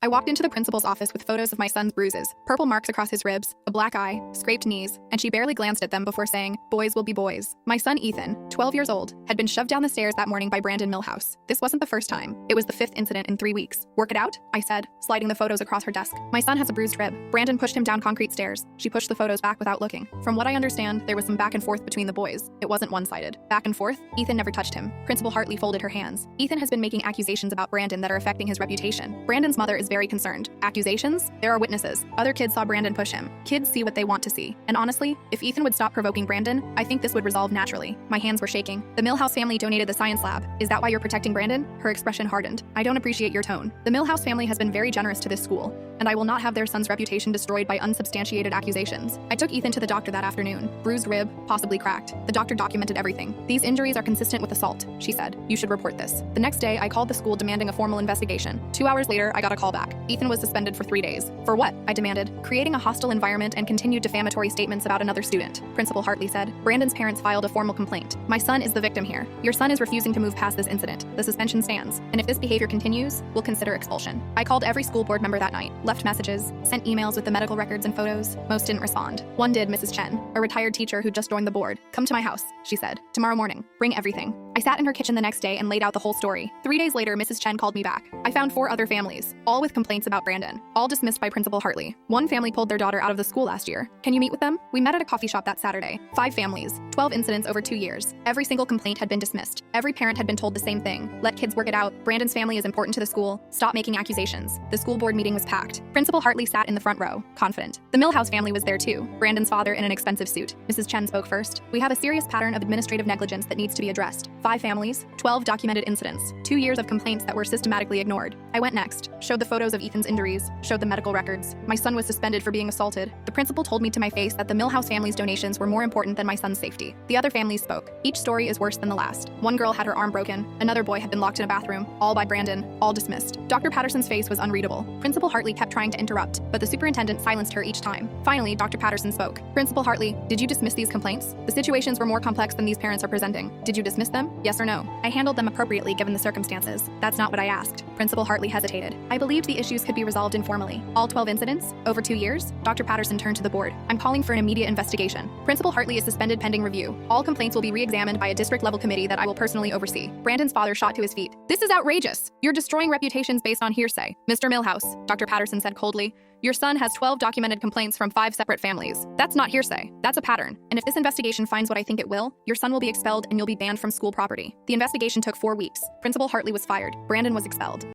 I walked into the principal's office with photos of my son's bruises, purple marks across his ribs, a black eye, scraped knees, and she barely glanced at them before saying, "Boys will be boys." My son Ethan, 12 years old, had been shoved down the stairs that morning by Brandon Millhouse. This wasn't the first time. It was the fifth incident in 3 weeks. "Work it out?" I said, sliding the photos across her desk. "My son has a bruised rib." Brandon pushed him down concrete stairs. She pushed the photos back without looking. From what I understand, there was some back and forth between the boys. It wasn't one-sided. Back and forth? Ethan never touched him. Principal Hartley folded her hands. Ethan has been making accusations about Brandon that are affecting his reputation. Brandon's mother is very concerned. Accusations? There are witnesses. Other kids saw Brandon push him. Kids see what they want to see. And honestly, if Ethan would stop provoking Brandon, I think this would resolve naturally. My hands were shaking. "The Millhouse family donated the science lab. Is that why you're protecting Brandon?" Her expression hardened. "I don't appreciate your tone. The Millhouse family has been very generous to this school, and I will not have their son's reputation destroyed by unsubstantiated accusations." I took Ethan to the doctor that afternoon. Bruised rib, possibly cracked. The doctor documented everything. "These injuries are consistent with assault," she said. "You should report this." The next day, I called the school demanding a formal investigation. 2 hours later, I got a call back. Ethan was suspended for 3 days. "For what?" I demanded. "Creating a hostile environment and continued defamatory statements about another student," Principal Hartley said. "Brandon's parents filed a formal complaint. My son is the victim here. Your son is refusing to move past this incident. The suspension stands, and if this behavior continues, we'll consider expulsion." I called every school board member that night, left messages, sent emails with the medical records and photos. Most didn't respond. One did, Mrs. Chen, a retired teacher who just joined the board. "Come to my house," she said. "Tomorrow morning. Bring everything." I sat in her kitchen the next day and laid out the whole story. 3 days later, Mrs. Chen called me back. I found 4 other families, all with complaints about Brandon, all dismissed by Principal Hartley. One family pulled their daughter out of the school last year. "Can you meet with them?" We met at a coffee shop that Saturday. 5 families, 12 incidents over 2 years. Every single complaint had been dismissed. Every parent had been told the same thing. Let kids work it out. Brandon's family is important to the school. Stop making accusations. The school board meeting was packed. Principal Hartley sat in the front row, confident. The Millhouse family was there too, Brandon's father in an expensive suit. Mrs. Chen spoke first. "We have a serious pattern of administrative negligence that needs to be addressed. 5 families, 12 documented incidents, 2 years of complaints that were systematically ignored." I went next, showed the photos of Ethan's injuries, showed the medical records. My son was suspended for being assaulted. The principal told me to my face that the Millhouse family's donations were more important than my son's safety. The other families spoke. Each story is worse than the last. One girl had her arm broken. Another boy had been locked in a bathroom. All by Brandon. All dismissed. Dr. Patterson's face was unreadable. Principal Hartley kept trying to interrupt, but the superintendent silenced her each time. Finally, Dr. Patterson spoke. "Principal Hartley, did you dismiss these complaints? The situations were more complex than these parents are presenting. Did you dismiss them? Yes or no?" "I handled them appropriately given the circumstances." "That's not what I asked." Principal Hartley hesitated. "I believed the issues could be resolved informally." "All 12 incidents? Over 2 years?" Dr. Patterson turned to the board. "I'm calling for an immediate investigation. Principal Hartley is suspended pending review. All complaints will be re-examined by a district-level committee that I will personally oversee." Brandon's father shot to his feet. "This is outrageous. You're destroying reputations based on hearsay." "Mr. Millhouse," Dr. Patterson said coldly, "your son has 12 documented complaints from 5 separate families. That's not hearsay. That's a pattern. And if this investigation finds what I think it will, your son will be expelled and you'll be banned from school property." The investigation took 4 weeks. Principal Hartley was fired. Brandon was expelled.